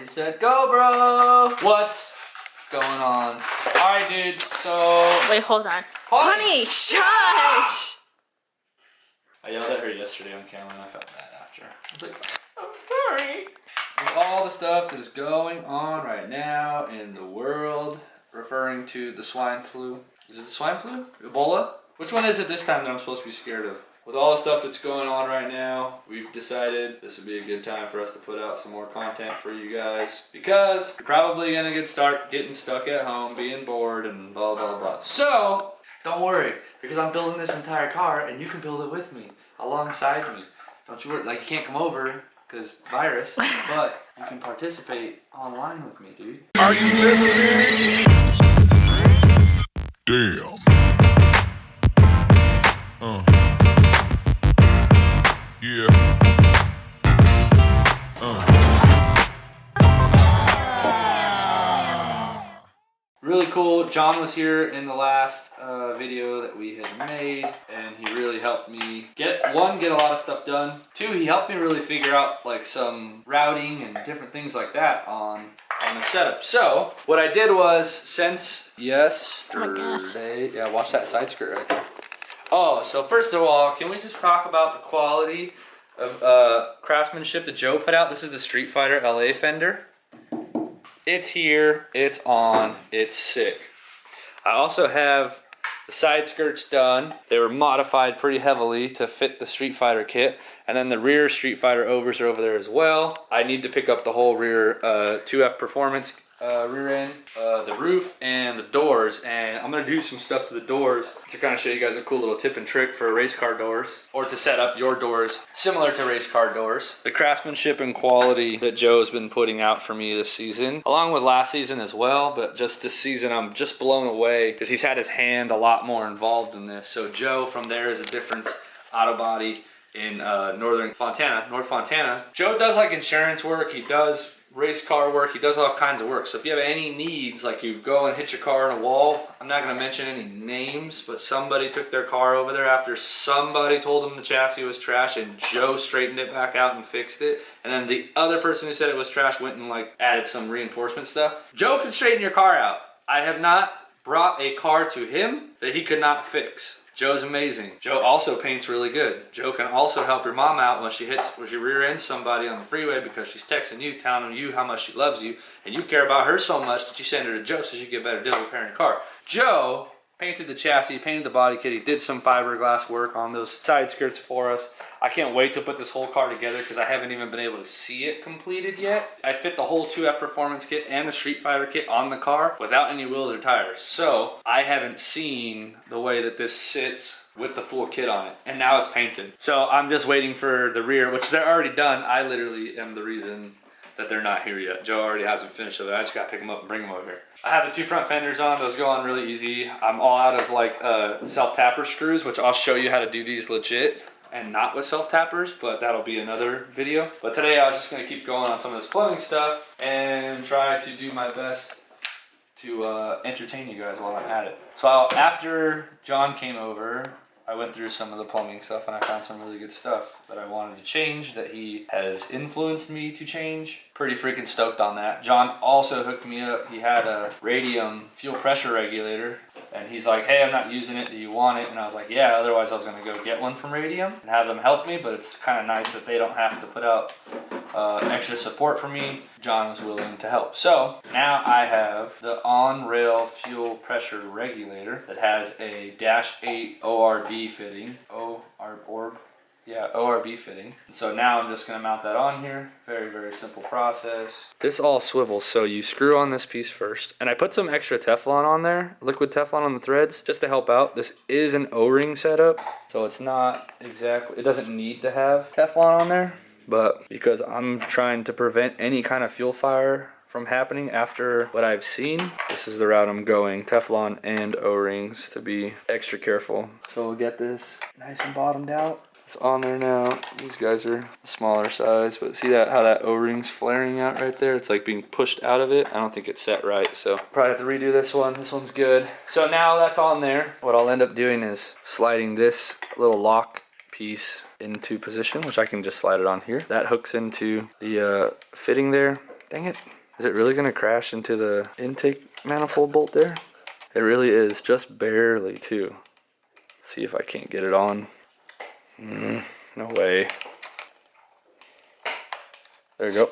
Ready, set, go, bro! What's going on? Alright, dudes, so... Wait, hold on. Honey, shush! I yelled at her yesterday on camera and I felt bad after. I was like, I'm sorry. With all the stuff that is going on right now in the world, referring to the swine flu. Is it the swine flu? Ebola? Which one is it this time that I'm supposed to be scared of? With all the stuff that's going on right now, we've decided this would be a good time for us to put out some more content for you guys because you're probably gonna getting stuck at home, being bored, and blah blah blah. So don't worry, because I'm building this entire car, and you can build it with me, alongside me. Don't you worry. Like, you can't come over because virus, but you can participate online with me, dude. Are you listening? Damn. Yeah. Really cool. John was here in the last video that we had made, and he really helped me get a lot of stuff done. Two, he helped me really figure out like some routing and different things like that on the setup. So what I did was, since yesterday, yeah, watch that side skirt right there. Oh, so first of all, can we just talk about the quality of craftsmanship that Joe put out? This is the Street Fighter LA fender. It's here, it's on, it's sick. I also have the side skirts done. They were modified pretty heavily to fit the Street Fighter kit. And then the rear Street Fighter overs are over there as well. I need to pick up the whole rear 2F Performance rear end, the roof, and the doors. And I'm gonna do some stuff to the doors to kind of show you guys a cool little tip and trick for race car doors, or to set up your doors similar to race car doors. The craftsmanship and quality that Joe's been putting out for me this season, along with last season as well, but just this season I'm just blown away because he's had his hand a lot more involved in this. So Joe from There Is a Difference Auto Body in North Fontana. Joe does like insurance work, he does race car work, he does all kinds of work. So if you have any needs, like you go and hit your car on a wall, I'm not going to mention any names, but somebody took their car over there after somebody told them the chassis was trash, and Joe straightened it back out and fixed it. And then the other person who said it was trash went and like added some reinforcement stuff. Joe can straighten your car out. I have not brought a car to him that he could not fix. Joe's amazing. Joe also paints really good. Joe can also help your mom out when she rear ends somebody on the freeway because she's texting you, telling you how much she loves you, and you care about her so much that you send her to Joe so she can get a better deal repairing your car. Joe painted the chassis, painted the body kit, he did some fiberglass work on those side skirts for us. I can't wait to put this whole car together because I haven't even been able to see it completed yet. I fit the whole 2F Performance kit and the Street Fighter kit on the car without any wheels or tires. So I haven't seen the way that this sits with the full kit on it, and now it's painted. So I'm just waiting for the rear, which they're already done. I literally am the reason that they're not here yet. Joe already hasn't finished with it. I just gotta pick them up and bring them over here. I have the two front fenders on. Those go on really easy. I'm all out of like self-tapper screws, which I'll show you how to do these legit and not with self-tappers, but that'll be another video. But today I was just gonna keep going on some of this plumbing stuff and try to do my best to entertain you guys while I'm at it. So after John came over, I went through some of the plumbing stuff and I found some really good stuff that I wanted to change, that he has influenced me to change. Pretty freaking stoked on that. John also hooked me up. He had a Radium fuel pressure regulator, and he's like, hey, I'm not using it, do you want it? And I was like, yeah, otherwise I was gonna go get one from Radium and have them help me, but it's kind of nice that they don't have to put out extra support for me. John was willing to help. So now I have the on-rail fuel pressure regulator that has a -8 ORB fitting. ORB fitting. So now I'm just gonna mount that on here. Very, very simple process. This all swivels, so you screw on this piece first. And I put some extra Teflon on there, liquid Teflon on the threads, just to help out. This is an O-ring setup, so it's not exactly, it doesn't need to have Teflon on there, but because I'm trying to prevent any kind of fuel fire from happening after what I've seen, this is the route I'm going. Teflon and O-rings to be extra careful. So we'll get this nice and bottomed out. It's on there now. These guys are the smaller size, but see that how that O-ring's flaring out right there? It's like being pushed out of it. I don't think it's set right, so probably have to redo this one. This one's good. So now that's on there. What I'll end up doing is sliding this little lock piece into position, which I can just slide it on here. That hooks into the fitting there. Dang it. Is it really gonna crash into the intake manifold bolt there? It really is, just barely too. See if I can't get it on. No way. There we go.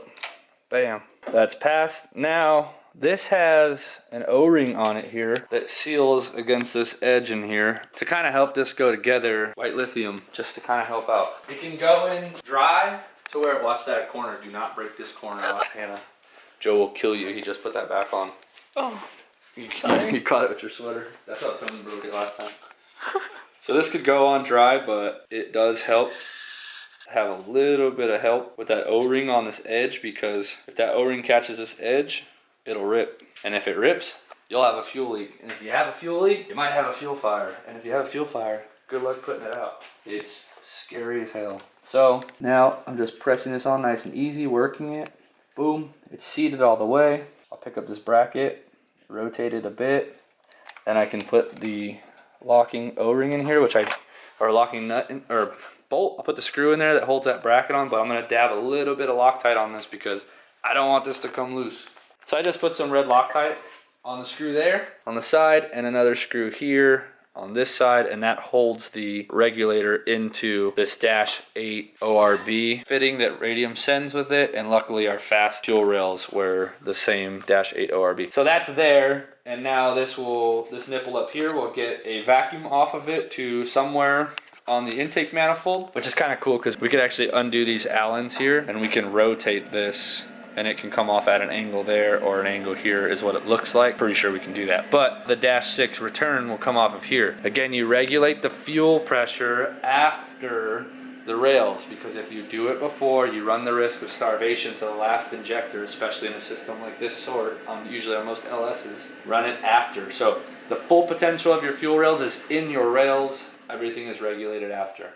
Bam. That's passed. Now, this has an O-ring on it here that seals against this edge in here to kind of help this go together. White lithium, just to kind of help out. It can go in dry to where, watch that corner. Do not break this corner off, Hannah. Joe will kill you. He just put that back on. Oh, sorry. You caught it with your sweater. That's how Tony broke it last time. So this could go on dry, but it does help have a little bit of help with that O-ring on this edge, because if that O-ring catches this edge, it'll rip. And if it rips, you'll have a fuel leak. And if you have a fuel leak, you might have a fuel fire. And if you have a fuel fire, good luck putting it out. It's scary as hell. So now I'm just pressing this on nice and easy, working it. Boom, it's seated all the way. I'll pick up this bracket, rotate it a bit, then I can put the locking O-ring in here, or locking nut in, or bolt. I'll put the screw in there that holds that bracket on, but I'm gonna dab a little bit of Loctite on this because I don't want this to come loose. So I just put some red Loctite on the screw there, on the side, and another screw here on this side, and that holds the regulator into this Dash 8 ORB fitting that Radium sends with it, and luckily our fast fuel rails were the same Dash 8 ORB. So that's there, and now this nipple up here will get a vacuum off of it to somewhere on the intake manifold, which is kind of cool because we could actually undo these Allens here and we can rotate this and it can come off at an angle there or an angle here is what it looks like. Pretty sure we can do that. But the Dash 6 return will come off of here. Again, you regulate the fuel pressure after the rails, because if you do it before, you run the risk of starvation to the last injector, especially in a system like this sort. Usually on most LSs, run it after. So the full potential of your fuel rails is in your rails. Everything is regulated after.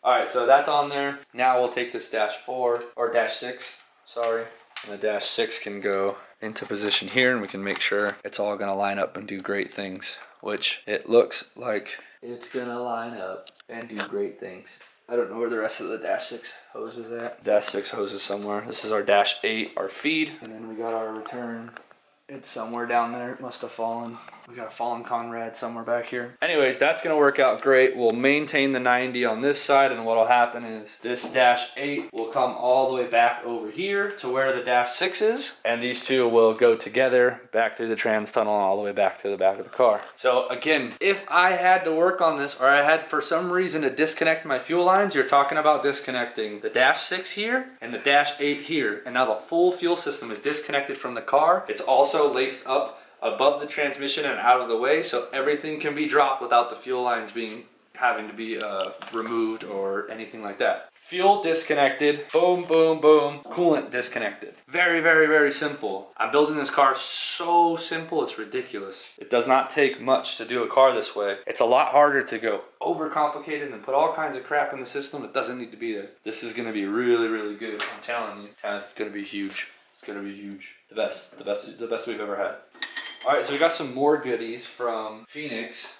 Alright, so that's on there. Now we'll take this Dash 4, or Dash 6, sorry. And the Dash 6 can go into position here and we can make sure it's all gonna line up and do great things, which it looks like it's gonna line up and do great things. I don't know where the rest of the Dash 6 hose is at. Dash 6 hose is somewhere. This is our Dash 8, our feed. And then we got our return. It's somewhere down there. It must have fallen. We got a fallen Conrad somewhere back here. Anyways, that's gonna work out great. We'll maintain the 90 on this side, and what'll happen is this Dash 8 will come all the way back over here to where the Dash 6 is, and these two will go together back through the trans tunnel and all the way back to the back of the car. So again, if I had to work on this, or I had for some reason to disconnect my fuel lines, you're talking about disconnecting the Dash 6 here and the Dash 8 here, and now the full fuel system is disconnected from the car. It's also laced up above the transmission and out of the way, so everything can be dropped without the fuel lines having to be removed or anything like that. Fuel disconnected, boom, boom, boom. Coolant disconnected. Very, very, very simple. I'm building this car so simple, it's ridiculous. It does not take much to do a car this way. It's a lot harder to go overcomplicated and put all kinds of crap in the system that doesn't need to be there. This is gonna be really, really good, I'm telling you. And it's gonna be huge. It's gonna be huge. The best we've ever had. All right, so we got some more goodies from Phoenix.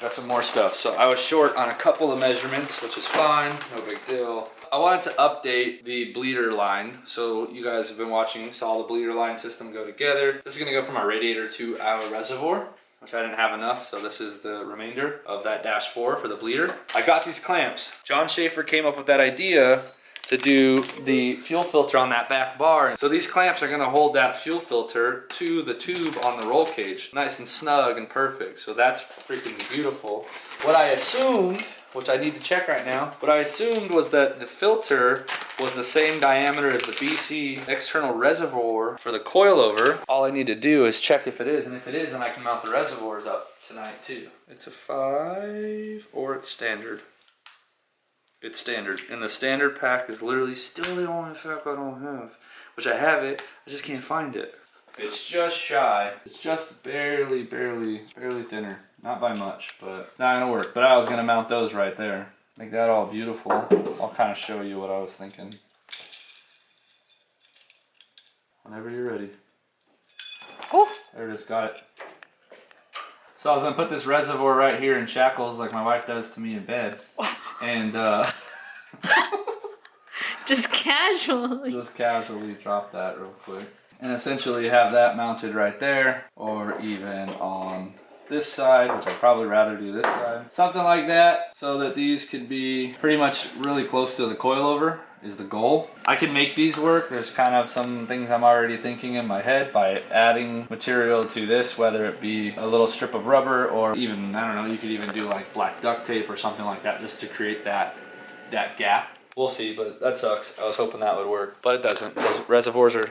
Got some more stuff. So I was short on a couple of measurements, which is fine, no big deal. I wanted to update the bleeder line. So you guys have been watching, saw the bleeder line system go together. This is gonna go from our radiator to our reservoir, which I didn't have enough, so this is the remainder of that Dash 4 for the bleeder. I got these clamps. John Schaefer came up with that idea to do the fuel filter on that back bar. So these clamps are gonna hold that fuel filter to the tube on the roll cage. Nice and snug and perfect. So that's freaking beautiful. What I assumed, which I need to check right now, what I assumed was that the filter was the same diameter as the BC external reservoir for the coilover. All I need to do is check if it is, and if it is, then I can mount the reservoirs up tonight too. It's a 5 or it's standard. It's standard, and the standard pack is literally still the only pack I don't have, which I have it, I just can't find it. It's just shy. It's just barely thinner. Not by much, but it's not gonna work. But I was gonna mount those right there. Make that all beautiful. I'll kind of show you what I was thinking. Whenever you're ready. Oh, there it is, got it. So I was gonna put this reservoir right here in shackles like my wife does to me in bed. And just Just casually. Just casually drop that real quick. And essentially have that mounted right there, or even on this side, which I'd probably rather do this side. Something like that, so that these could be pretty much really close to the coilover is the goal. I can make these work. There's kind of some things I'm already thinking in my head by adding material to this, whether it be a little strip of rubber or even, I don't know, you could even do like black duct tape or something like that just to create that gap. We'll see, but that sucks. I was hoping that would work, but it doesn't. Those reservoirs are...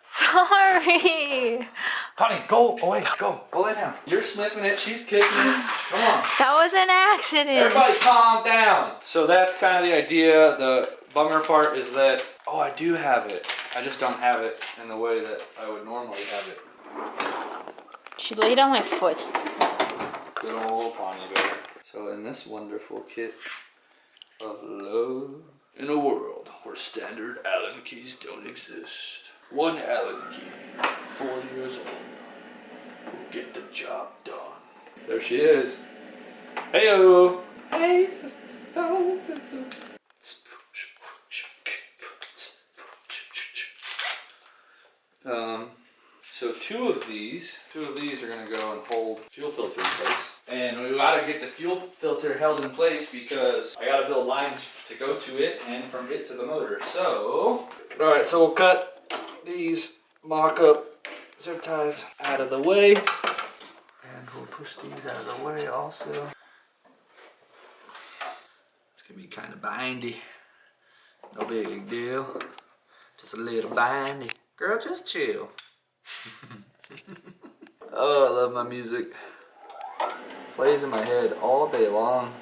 Sorry. Honey, go away, go lay down. You're sniffing it, she's kicking it. Come on. That was an accident. Everybody calm down. So that's kind of the idea. The bummer part is that, oh, I do have it. I just don't have it in the way that I would normally have it. She laid on my foot. Good old Pawnee Bear. So in this wonderful kit of love, in a world where standard Allen keys don't exist, one Allen key, 4 years old, will get the job done. There she is. Heyo. Hey, sister, soul sister. So two of these are gonna go and hold fuel filter in place. And we gotta get the fuel filter held in place because I gotta build lines to go to it and from it to the motor. So, all right, so we'll cut these mock-up zip ties out of the way. And we'll push these out of the way also. It's gonna be kind of bindy. No big deal. Just a little bindy. Girl, just chill. Oh, I love my music. Plays in my head all day long.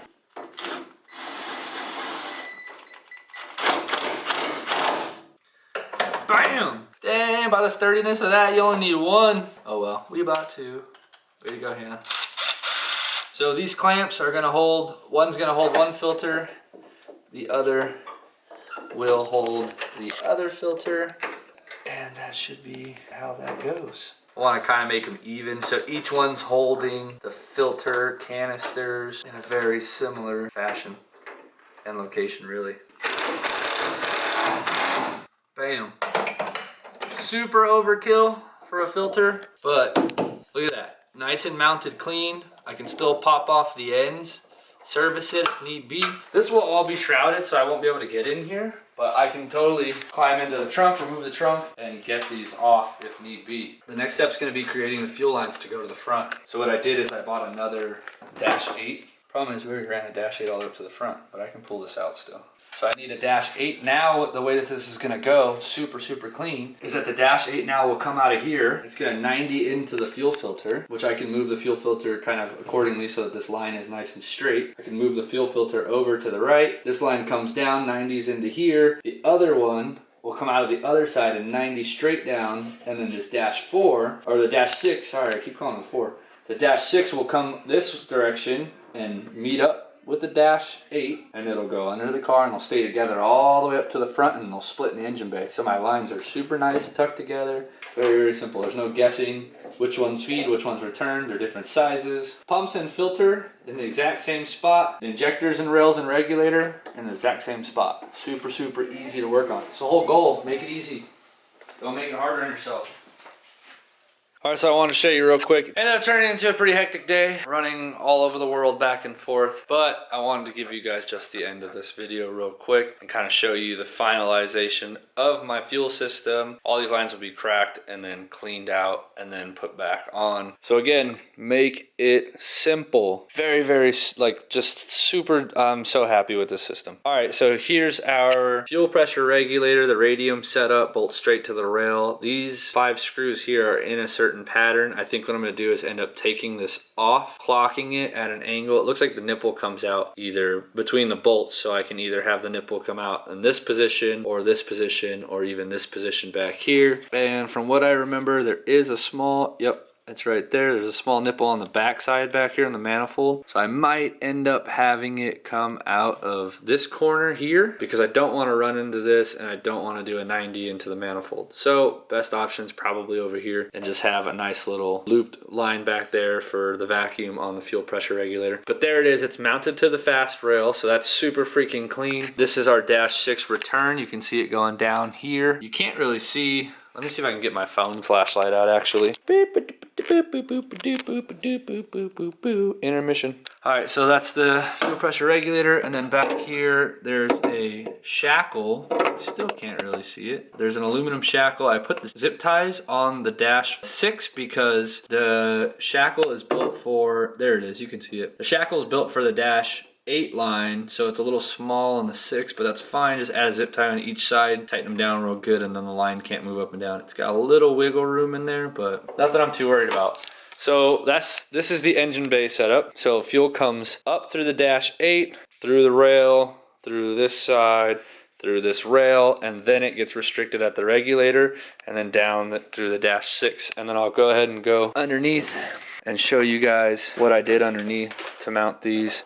Bam! Dang, by the sturdiness of that, you only need one. Oh well, we about two. Way to go, Hannah. So these clamps are gonna hold, one's gonna hold one filter, the other will hold the other filter, and that should be how that goes. I want to kind of make them even, so each one's holding the filter canisters in a very similar fashion and location, really. Bam. Super overkill for a filter, but look at that. Nice and mounted clean. I can still pop off the ends, service it if need be. This will all be shrouded, so I won't be able to get in here, but I can totally climb into the trunk, remove the trunk, and get these off if need be. The next step is going to be creating the fuel lines to go to the front. So what I did is I bought another Dash 8. Problem is we ran a Dash 8 all the way up to the front, but I can pull this out still. So I need a Dash 8. Now the way that this is going to go, super clean, is that the Dash 8 now will come out of here. It's going to 90 into the fuel filter, which I can move the fuel filter kind of accordingly so that this line is nice and straight. I can move the fuel filter over to the right. This line comes down, 90s into here. The other one will come out of the other side and 90 straight down, and then this Dash 4, or the Dash 6, sorry, I keep calling it 4. The Dash 6 will come this direction and meet up with the Dash 8, and it'll go under the car and they'll stay together all the way up to the front, and they'll split in the engine bay. So my lines are super nice, tucked together. Very simple. There's no guessing which one's feed, which one's return. They're different sizes. Pumps and filter in the exact same spot. The injectors and rails and regulator in the exact same spot. Super easy to work on. It's the whole goal. Make it easy. Don't make it harder on yourself. Alright, so I want to show you real quick. Ended up turning into a pretty hectic day, running all over the world back and forth, but I wanted to give you guys just the end of this video real quick and kind of show you the finalization of my fuel system. All these lines will be cracked and then cleaned out and then put back on. So again, make it simple. Very, like, just super, I'm so happy with this system. Alright, so here's our fuel pressure regulator, the Radium setup, bolt straight to the rail. These 5 screws here are in a certain pattern. I think what I'm going to do is end up taking this off, clocking it at an angle. It looks like the nipple comes out either between the bolts, so I can either have the nipple come out in this position or even this position back here. And from what I remember, there is a small, yep, It's right there. There's a small nipple on the back side back here in the manifold. So I might end up having it come out of this corner here because I don't want to run into this and I don't want to do a 90 into the manifold. So best option is probably over here and just have a nice little looped line back there for the vacuum on the fuel pressure regulator. But there it is. It's mounted to the fast rail. So that's super freaking clean. This is our dash 6 return. You can see it going down here. You can't really see. Let me see if I can get my phone flashlight out actually. Intermission. All right, so that's the fuel pressure regulator, and then back here there's a shackle. Still can't really see it. There's an aluminum shackle. I put the zip ties on the dash 6 because the shackle is built for, there it is, you can see it. The shackle is built for the dash 8 line, so it's a little small on the 6, but that's fine. Just add a zip tie on each side, tighten them down real good, and then the line can't move up and down. It's got a little wiggle room in there, but not that I'm too worried about. So this is the engine bay setup. So fuel comes up through the dash 8, through the rail, through this side, through this rail, and then it gets restricted at the regulator, and then down through the dash 6. And then I'll go ahead and go underneath and show you guys what I did underneath to mount these.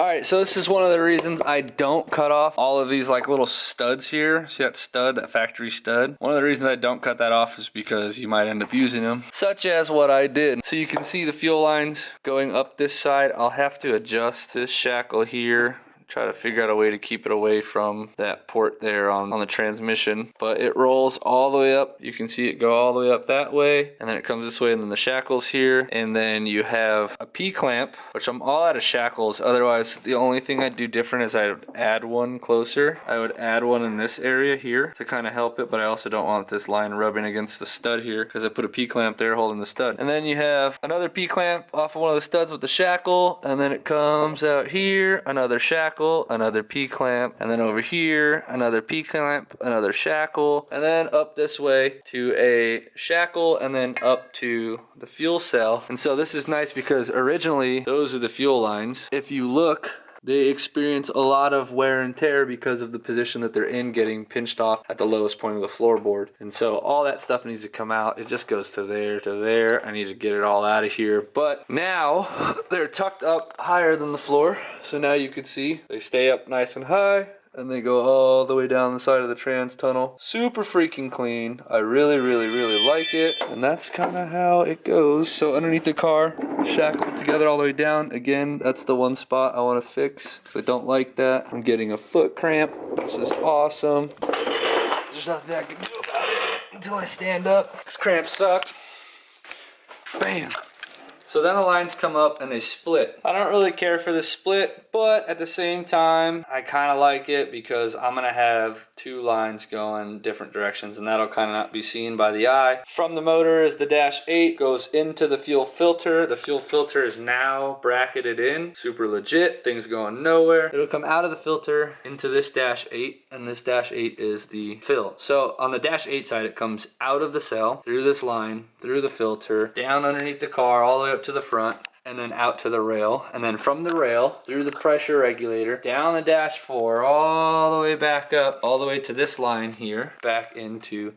Alright, so this is one of the reasons I don't cut off all of these like little studs here. See that stud, that factory stud? One of the reasons I don't cut that off is because you might end up using them, such as what I did. So you can see the fuel lines going up this side. I'll have to adjust this shackle here. Try to figure out a way to keep it away from that port there on the transmission. But it rolls all the way up. You can see it go all the way up that way. And then it comes this way, and then the shackle's here. And then you have a P-clamp, which I'm all out of shackles. Otherwise, the only thing I'd do different is I would add one closer. I would add one in this area here to kind of help it. But I also don't want this line rubbing against the stud here because I put a P-clamp there holding the stud. And then you have another P-clamp off of one of the studs with the shackle. And then it comes out here, another shackle, another P-clamp, and then over here another P-clamp, another shackle, and then up this way to a shackle, and then up to the fuel cell. And so this is nice because originally those are the fuel lines. If you look, they experience a lot of wear and tear because of the position that they're in, getting pinched off at the lowest point of the floorboard. And so all that stuff needs to come out. It just goes to there, to there. I need to get it all out of here. But now they're tucked up higher than the floor. So now you can see they stay up nice and high, and they go all the way down the side of the trans tunnel. Super freaking clean. I really, really, really like it. And that's kind of how it goes. So underneath the car, shackled together all the way down. Again, that's the one spot I want to fix because I don't like that. I'm getting a foot cramp. This is awesome. There's nothing I can do about it until I stand up. These cramps suck. Bam. So then the lines come up and they split. I don't really care for the split, but at the same time, I kind of like it because I'm gonna have 2 lines going different directions, and that'll kind of not be seen by the eye. From the motor is the dash 8, goes into the fuel filter. The fuel filter is now bracketed in, super legit, things going nowhere. It'll come out of the filter into this dash 8, and this dash 8 is the fill. So on the dash 8 side, it comes out of the cell, through this line, through the filter, down underneath the car, all the way up to the front, and then out to the rail, and then from the rail through the pressure regulator down the dash 4 all the way back up, all the way to this line here, back into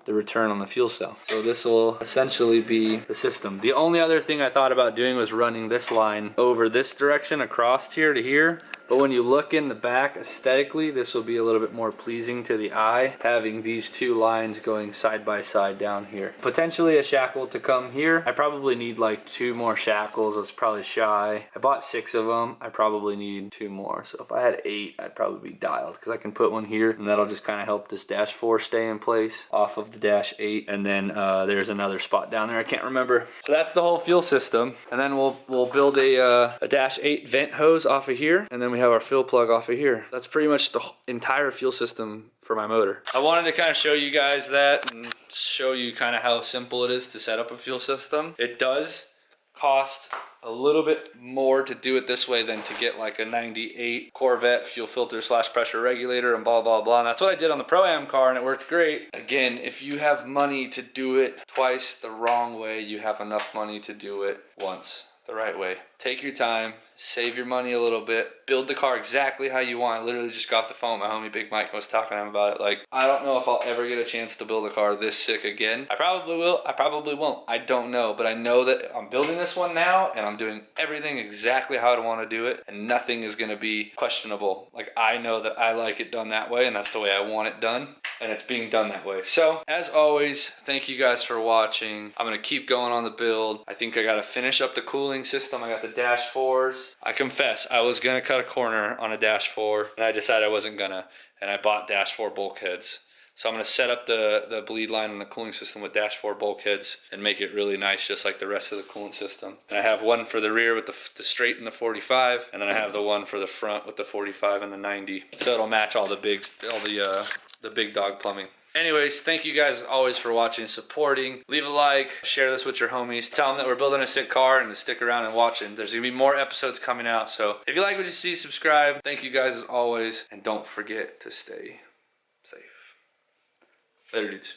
the return on the fuel cell. So this will essentially be the system. The only other thing I thought about doing was running this line over this direction across here to here. But when you look in the back aesthetically, this will be a little bit more pleasing to the eye, having these 2 lines going side by side down here. Potentially a shackle to come here. I probably need like 2 more shackles. That's probably shy. I bought 6 of them. I probably need 2 more. So if I had 8, I'd probably be dialed because I can put one here, and that'll just kind of help this dash 4 stay in place off of the dash 8. And then there's another spot down there. I can't remember. So that's the whole fuel system. And then we'll build a dash 8 vent hose off of here, and then we have our fill plug off of here. That's pretty much the entire fuel system for my motor. I wanted to kind of show you guys that and show you kind of how simple it is to set up a fuel system. It does cost a little bit more to do it this way than to get like a 98 Corvette fuel filter / pressure regulator and blah blah blah. And that's what I did on the Pro-Am car, and it worked great. Again, if you have money to do it twice the wrong way, you have enough money to do it once the right way. Take your time, save your money a little bit, build the car exactly how you want. I literally just got off the phone with my homie Big Mike and was talking to him about it. Like, I don't know if I'll ever get a chance to build a car this sick again. I probably will, I probably won't. I don't know, but I know that I'm building this one now and I'm doing everything exactly how I want to do it, and nothing is gonna be questionable. Like, I know that I like it done that way and that's the way I want it done, and it's being done that way. So, as always, thank you guys for watching. I'm gonna keep going on the build. I think I gotta finish up the cooling system. I got the dash 4s. I confess, I was gonna cut a corner on a dash 4 and I decided I wasn't gonna, and I bought dash 4 bulkheads. So I'm gonna set up the bleed line on the cooling system with dash 4 bulkheads and make it really nice, just like the rest of the coolant system. And I have one for the rear with the straight and the 45, and then I have the one for the front with the 45 and the 90. So it'll match all the big dog plumbing. Anyways, thank you guys as always for watching, supporting. Leave a like, share this with your homies. Tell them that we're building a sick car and to stick around and watch it. There's gonna be more episodes coming out. So if you like what you see, subscribe. Thank you guys as always. And don't forget to stay safe. Later, dudes.